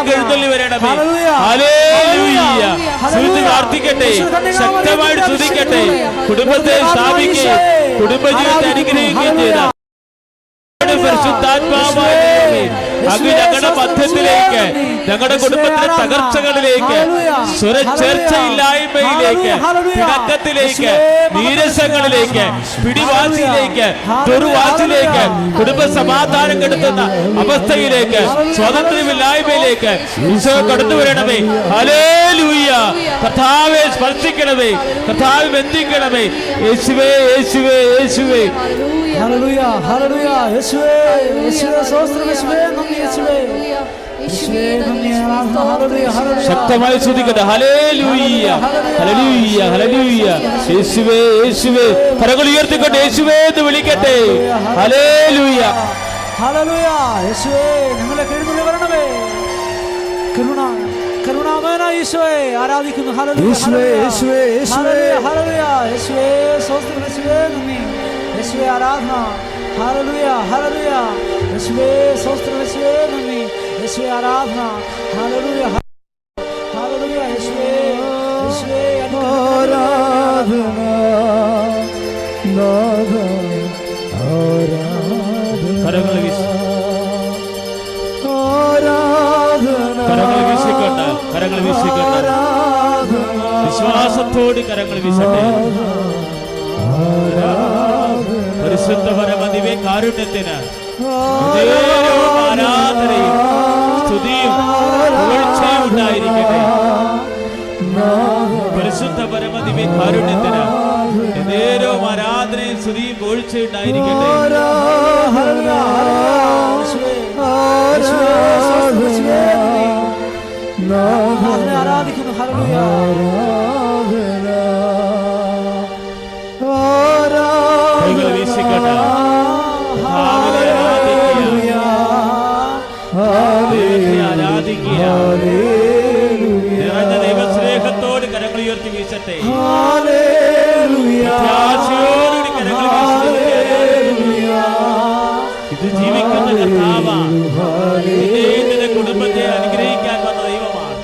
അവിടത്തേക്ക് എഴുന്നള്ളി വരണമേ. ഹല്ലേലൂയ. സ്തുതിച്ച് പ്രാർത്ഥിക്കട്ടെ, ശക്തമായിട്ട് സ്തുതിക്കട്ടെ. കുടുംബത്തെ സ്ഥാപിക്കുകയും കുടുംബജീവിതത്തെ അനുഗ്രഹിക്കുകയും ചെയ്ത പരിശുദ്ധാത്മാവായ ദൈവമേ, അങ്ങ് ഞങ്ങളുടെ മധ്യത്തിലേക്ക്, ഞങ്ങളുടെ കുടുംബത്തിലെ തകർച്ചകളിലേക്ക്, സ്വരച്ചേർച്ചയില്ലായ്മയിലേക്ക്, പിണക്കത്തിലേക്ക്, നീരസങ്ങളിലേക്ക്, പിടിവാശിയിലേക്ക്, ദുർവാശിയിലേക്ക്, കുടുംബ സമാധാനം കെടുത്തുന്ന അവസ്ഥയിലേക്ക്, സ്വാതന്ത്ര്യമില്ലായ്മയിലേക്ക് ഈശോ കടന്നുവരണമേ. ഹല്ലേലൂയ. കർത്താവേ സ്പർശിക്കണമേ, കർത്താവേ ബന്ധിക്കണമേ. യേശുവേ, യേശുവേ, യേശുവേ. ഹല്ലേലൂയ, ഹല്ലേലൂയ. യേശുവേ, യേശുവേ, സ്തോത്രം. യേശുവേ, നന്ദി. യേശുവേ, യേശുവേ, നന്ദി. ഹല്ലേലൂയ, ഹല്ലേലൂയ. ശക്തമായി സ്തുതിക്കട്ടെ. ഹല്ലേലൂയ, ഹല്ലേലൂയ, ഹല്ലേലൂയ. യേശുവേ, യേശുവേ. കരങ്ങൾ ഉയർത്തിക്കട്ടെ, യേശുവേ എന്ന് വിളിക്കട്ടെ. ഹല്ലേലൂയ, ഹല്ലേലൂയ. യേശുവേ, ഞങ്ങളെ എഴുന്നള്ളി വരണമേ. കരുണാമയനായ ഈശോയെ ആരാധിക്കുന്നു. ഹല്ലേലൂയ, യേശുവേ, യേശുവേ, യേശുവേ, ഹല്ലേലൂയ. യേശുവേ, സ്തോത്രം. യേശുവേ, നന്ദി. യേശുവേ, ആരാധന. ഹല്ലേലൂയ, ഹല്ലേലൂയ. യേശുവേ, സ്തോത്രം. യേശുവേ, നന്ദി. യേശുവേ, ആരാധന. ഹല്ലേലൂയ, ഹല്ലേലൂയ. യേശുവേ, യേശുവേ, ആരാധന. കരങ്ങൾ വീശിക്കൊണ്ട്, കരങ്ങൾ വീശിക്കൊണ്ട് വിശ്വാസത്തോട് കരങ്ങൾ വീശട്ടെ. പരിശുദ്ധ പരമദിവ്യ കാരുണ്യത്തിന് ആരാധനയും സ്തുതിയും പുകഴ്ചയും ഉണ്ടായിരിക്കട്ടെ. പരിശുദ്ധ പരമദിവ്യ കാരുണ്യത്തിന് നേരവും ആരാധനയും സ്തുതിയും പുകഴ്ചയും ഉണ്ടായിരിക്കട്ടെ. ആരാധിക്കുന്നു. ഹല്ലേലൂയ. കൈകൾ വീശിക്കട്ടെ. ആരാധിക്കുക. നിറഞ്ഞ ദൈവസ്നേഹത്തോട് കരങ്ങൾ ഉയർത്തി വീശട്ടെ. പ്രത്യാശയോടുകൂടി കരങ്ങൾ വീശട്ടെ. ഇത് ജീവിക്കുന്ന കർത്താവാണ്. നിന്റെ കുടുംബത്തെ അനുഗ്രഹിക്കാൻ വന്ന ദൈവമാണ്.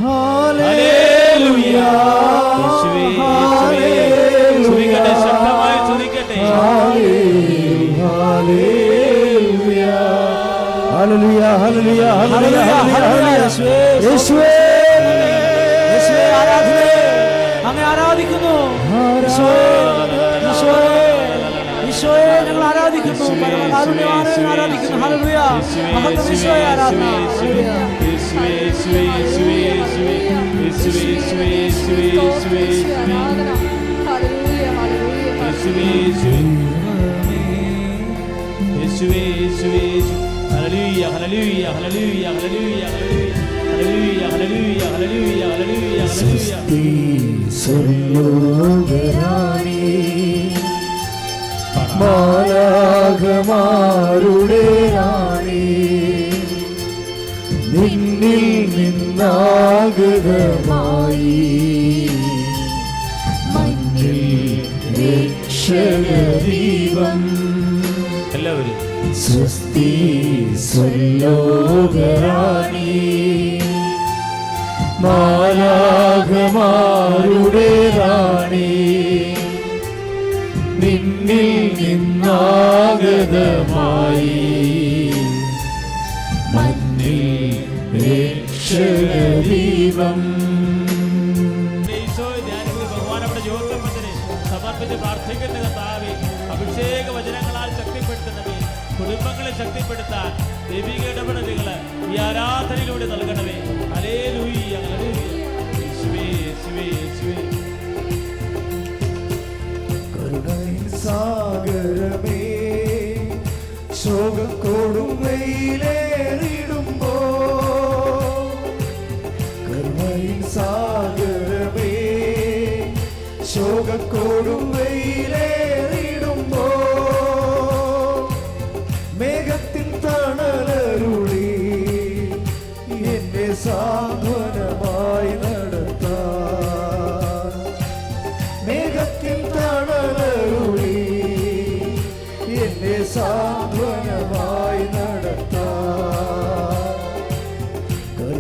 ഹല്ലേലൂയ. യേശുവേ, യേശുവേ. സ്തുതിക്കട്ടെ, ശക്തമായി സ്തുതിക്കട്ടെ. ഹല്ലേലൂയ, ഹല്ലേലൂയ, ഹല്ലേലൂയ, ഹല്ലേലൂയ. യേശുവേ, യേശുവേ, ആരാധന. അങ്ങേ ആരാധിക്കുന്നു. ഈശോയെ ഞങ്ങൾ ആരാധിക്കുന്നു. പരമകാരുണ്യവാനെ ആരാധിക്കുന്നു. ഹല്ലേലൂയ. മഹത്വം ഈശോയെ ആരാധന. യേശുവേ, യേശുവേ, യേശുവേ, യേശുവേ, യേശുവേ, യേശുവേ, യേശുവേ, യേശുവേ, ആരാധന. ഹല്ലേലൂയ, ഹല്ലേലൂയ. യേശുവേ, യേശുവേ, യേശുവേ, യേശുവേ. ഹല്ലേലൂയ, ഹല്ലേലൂയ, ഹല്ലേലൂയ, ഹല്ലേലൂയ, ഹല്ലേലൂയ, ഹല്ലേലൂയ, ഹല്ലേലൂയ, ഹല്ലേലൂയ, ഹല്ലേലൂയ. മാലാഖമാരുടെ റാണി, നിന്നിൽ നിന്നാഗതമായി മഞ്ഞിൽ രക്ഷകദീപം. എല്ലാവരും സ്വസ്തി സ്വലോകറാണി, മാലാഖമാരുടെ റാണി, നിന്നിൽ നിന്നാഗതമായി മഞ്ഞിൽ രക്ഷകദീപം. ഭഗവാനവിടെ ജ്യോതിർപ്പത്തിന് സമർപ്പിച്ച് പ്രാർത്ഥിക്കുന്ന കർത്താവേ, അഭിഷേക വചനങ്ങളാൽ ശക്തിപ്പെടുത്തണമേ. കുടുംബങ്ങളെ ശക്തിപ്പെടുത്താൻ ദൈവിക ഇടപെടലുകൾ ഈ ആരാധനയിലൂടെ നൽകണമേ. ഹല്ലേലൂയ, ഹല്ലേലൂയ. യേശുവേ, യേശുവേ, യേശുവേ. കരുണയിൻ സാഗരമേ, ശോകക്കോടും വെയിലേറിടുമ്പോ, കരുണയിൻ സാഗരമേ, ശോകക്കോടും വെയിലേറിടുമ്പോ, മേഘത്തിൻ തണലരുളി എന്നെ സാന്ത്വനമായി നടത്താൻ, മേഘത്തിൻ തണലരുളി എന്നെ സാന്ത്വനമായി നടത്താൻ,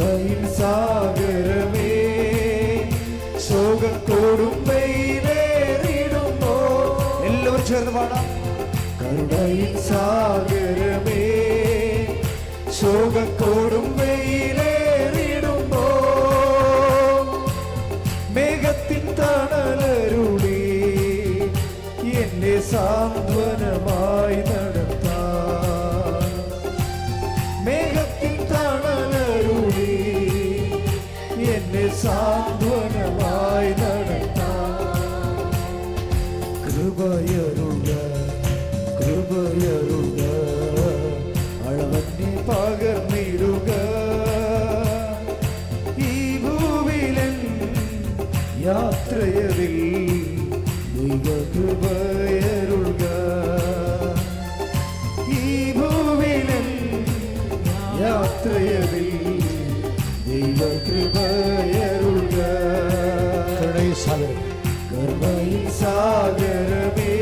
കരുണയിൻ സാഗരമേ ശോകക്കൊടുമ്പയിലേറിടുമ്പോ എല്ലാവരും ചേർന്ന് പാടാം. കരുണയിൻ സാഗരമേ ശോകക്കൊടുമ്പയിലേറിടുമ്പോ മേഘത്തിൻ തണലരുളി എന്നെ സാന്ത്വനമായി നടത്താം. മേഘത്തിൻ തണലരുളി എന്നെ സാന്ത്വനമായി നടത്താം. കൃപയരുക കൃപയരുക അളവന്നെ പകർന്നിടുക ഈ ഭൂവിലൻ യാത്രയതിൽ ദൈവകൃപയരുക ഈ ഭൂവിലൻ യാത്രയതിൽ ദൈവകൃപയരുക. കരുണയിൻ സാഗരമേ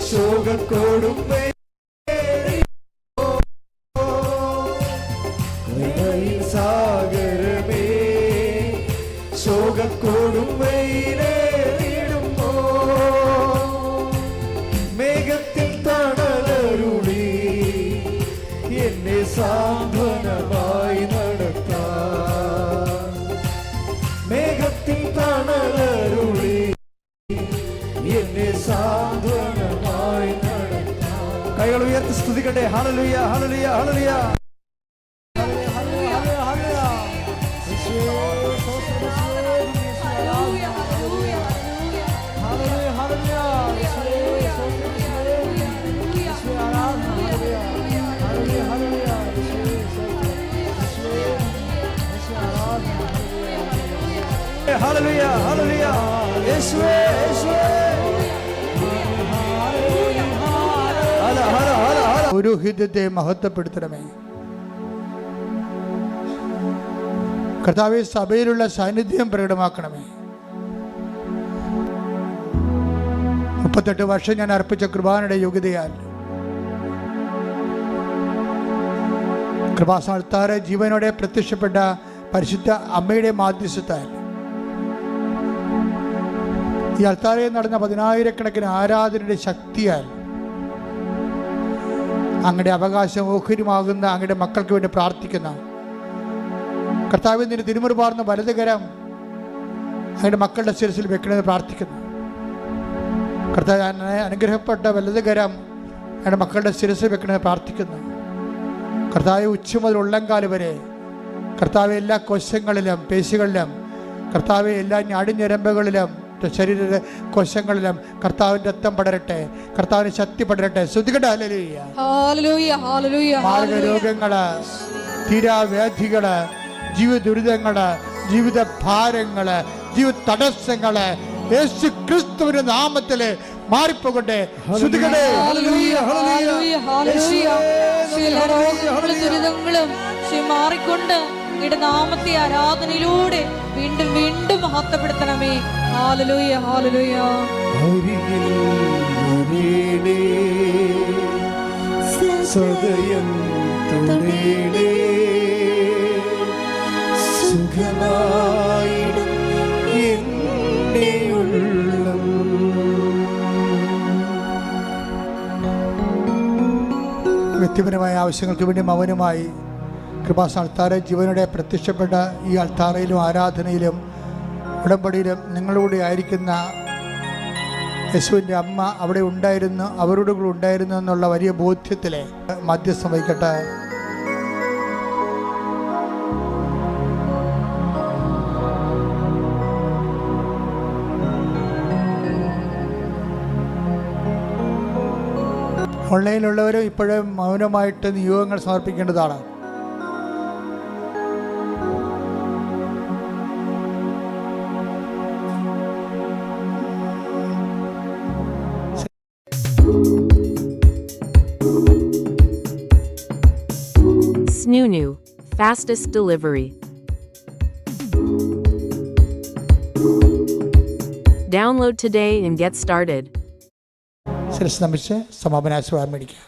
ശോകക്കൊടുമ്പേ കരുണയിൻ സാഗരമേ ശോകക്കൊടുമ്പയിലേറിടുമ്പോ മേഘത്തിൽ തണലരുളി എന്നെ സാന്ത്വനമായി നടത്താം. മേഘത്തിൽ തണലരുളി എന്നെ സാന്ത്വനമായി നടത്താം. കൈകൾ ഉയർത്തി സ്തുതിക്കട്ടെ. ഹല്ലേലൂയ ഹല്ലേലൂയ ഹല്ലേലൂയ. ഹല്ലേലൂയ ഹല്ലേലൂയ. യേശുവേ യേശുവേ. ഹല ഹല ഹല ഹല. പൗരോഹിത്യത്തെ മഹത്വപ്പെടുത്തണമേ. കർത്താവേ, സഭയിലുള്ള സാന്നിധ്യം പ്രകടമാക്കണമേ. 38 വർഷം ഞാൻ അർപ്പിച്ച കൃപാനയുടെ യോഗ്യതയാൽ കൃപാസ്ഥാനത്താറ് ജീവനോടെ പ്രത്യക്ഷപ്പെട്ട പരിശുദ്ധ അമ്മയുടെ മാധ്യസ്ഥത്താൽ ഈ അൾത്താരയിൽ നടന്ന 10,000-കണക്കിന് ആരാധനയുടെ ശക്തിയാൽ അങ്ങയുടെ അവകാശം ഓഹരിമാകുന്ന അങ്ങയുടെ മക്കൾക്ക് വേണ്ടി പ്രാർത്ഥിക്കുന്ന കർത്താവിൽ നിന്ന് തിരുമുറുപാർന്ന വലതുകരം അങ്ങയുടെ മക്കളുടെ ശിരസിൽ വെക്കണമെന്ന് പ്രാർത്ഥിക്കുന്നു. കർത്താവ് അനുഗ്രഹപ്പെട്ട വലതുകരം അങ്ങയുടെ മക്കളുടെ ശിരസിൽ വെക്കണമെന്ന് പ്രാർത്ഥിക്കുന്നു. കർത്താവ് ഉച്ച മുതൽ ഉള്ളംകാല് വരെ കർത്താവ് എല്ലാ കോശങ്ങളിലും പേശികളിലും കർത്താവ് എല്ലാ ഞാടിഞ്ഞരമ്പുകളിലും ശരീര കോശങ്ങളിലും കർത്താവിന്റെ രക്തം പടരട്ടെ, കർത്താവിന് ശക്തി പടരട്ടെ. ശ്രദ്ധിക്കട്ടെ. ഹല്ലേലൂയ ഹല്ലേലൂയ ഹല്ലേലൂയ. മാർഗരോഗങ്ങള്, തീരാവ്യാധികള്, ജീവിത ദുരിതങ്ങള്, ജീവിത ഭാരങ്ങള്, ജീവിത തടസ്സങ്ങള് യേശു ക്രിസ്തുവിന്റെ നാമത്തില് മാറിപ്പോകട്ടെ. ശ്രദ്ധിക്കട്ടെ. ഹല്ലേലൂയ ഹല്ലേലൂയ ഹല്ലേലൂയ. ചില രോഗങ്ങളും ദുരിതങ്ങളും മാറിക്കൊണ്ട് അങ്ങയുടെ നാമത്തെ ആരാധനയിലൂടെ വീണ്ടും വീണ്ടും മഹത്വപ്പെടുത്തണമേ. Hallelujah hallelujah. സദയം തുണീടേ സുഖമായിടും എന്റെ ഉള്ളം. വ്യക്തിപരമായ ആവശ്യങ്ങൾക്ക് വേണ്ടി മൗനമായി കൃപാസ്ഥാനത്താറ് ജീവനോടെ പ്രത്യക്ഷപ്പെട്ട ഈ അൾത്താറയിലും ആരാധനയിലും ഉടമ്പടിയിലും നിങ്ങളോട് ആയിരിക്കുന്ന യേശുവിൻ്റെ അമ്മ അവിടെ ഉണ്ടായിരുന്നു, അവരോട് കൂടെ ഉണ്ടായിരുന്നു എന്നുള്ള വലിയ ബോധ്യത്തിലെ മധ്യസ്ഥം വഹിക്കട്ടെ. ഓൺലൈനിലുള്ളവരും ഇപ്പോഴും മൗനമായിട്ട് നിയോഗങ്ങൾ സമർപ്പിക്കേണ്ടതാണ്. Snoo, fastest delivery. Download today and get started. ശിരസ് നമിച്ച് സമാപനാശീർവാദം മേടിക്കുക.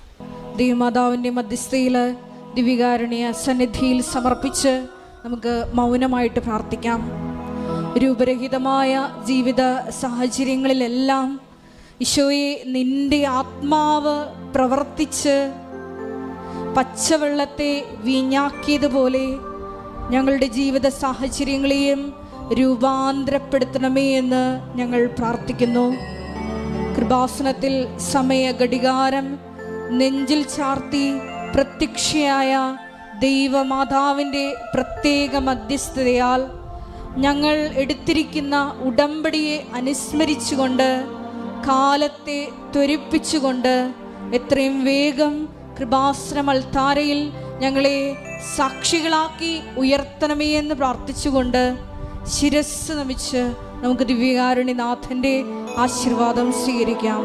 ദൈവമാതാവിന്റെ മധ്യസ്ഥയില് ദിവ്യകാരുണ്യ സന്നിധിയിൽ സമർപ്പിച്ച് നമുക്ക് മൗനമായിട്ട് പ്രാർത്ഥിക്കാം. രൂപരഹിതമായ ജീവിത സാഹചര്യങ്ങളിലെല്ലാം ഈശോയെ നിന്റെ ആത്മാവ് പ്രവർത്തിച്ച് പച്ചവെള്ളത്തെ വീഞ്ഞാക്കിയതുപോലെ ഞങ്ങളുടെ ജീവിത സാഹചര്യങ്ങളെയും രൂപാന്തരപ്പെടുത്തണമേ എന്ന് ഞങ്ങൾ പ്രാർത്ഥിക്കുന്നു. കൃപാസനത്തിൽ സമയ ഘടികാരം നെഞ്ചിൽ ചാർത്തി പ്രത്യക്ഷയായ ദൈവമാതാവിൻ്റെ പ്രത്യേക മധ്യസ്ഥതയാൽ ഞങ്ങൾ എടുത്തിരിക്കുന്ന ഉടമ്പടിയെ അനുസ്മരിച്ചുകൊണ്ട് കാലത്തെ ത്വരിപ്പിച്ചുകൊണ്ട് എത്രയും വേഗം കൃപാസനം അൾത്താരയിൽ ഞങ്ങളെ സാക്ഷികളാക്കി ഉയർത്തണമേ എന്ന് പ്രാർത്ഥിച്ചുകൊണ്ട് ശിരസ്സ് നമിച്ച് നമുക്ക് ദിവ്യകാരുണ്യനാഥൻ്റെ ആശീർവാദം സ്വീകരിക്കാം.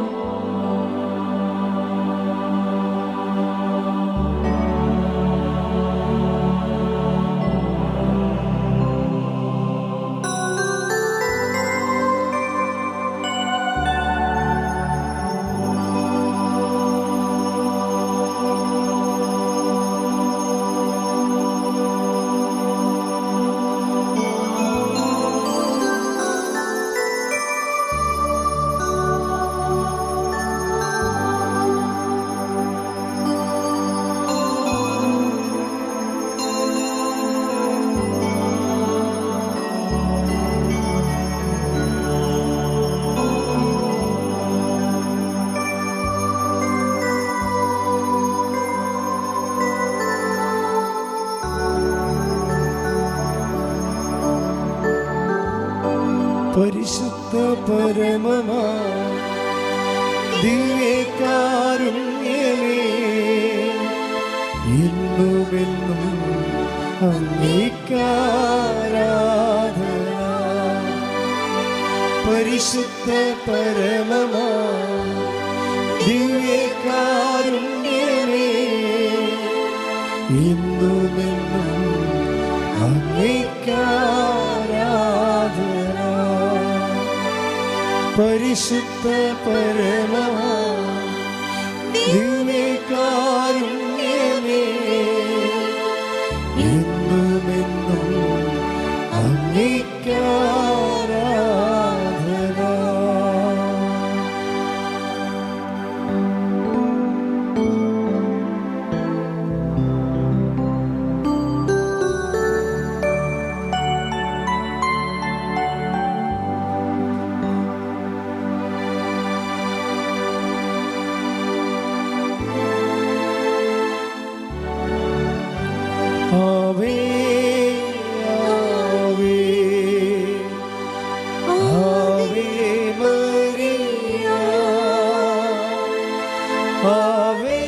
പരിശുദ്ധ പരമമാ ദിവ്യകാരുണ്യമേ, എന്നുമെന്നും അങ്ങേക്കാരാധന. പരിശുദ്ധ പരമമാ ദിവ്യകാരുണ്യമേ, എന്നുമെന്നും അങ്ങേക്കാരാധന. പരിശുദ്ധ പരമമാ ദിവ്യകാരുണ്യമേ, എന്നുമെന്നും അങ്ങേക്കാരാധന. ആവേ ആവേ ആവേ മരിയ, ആവേ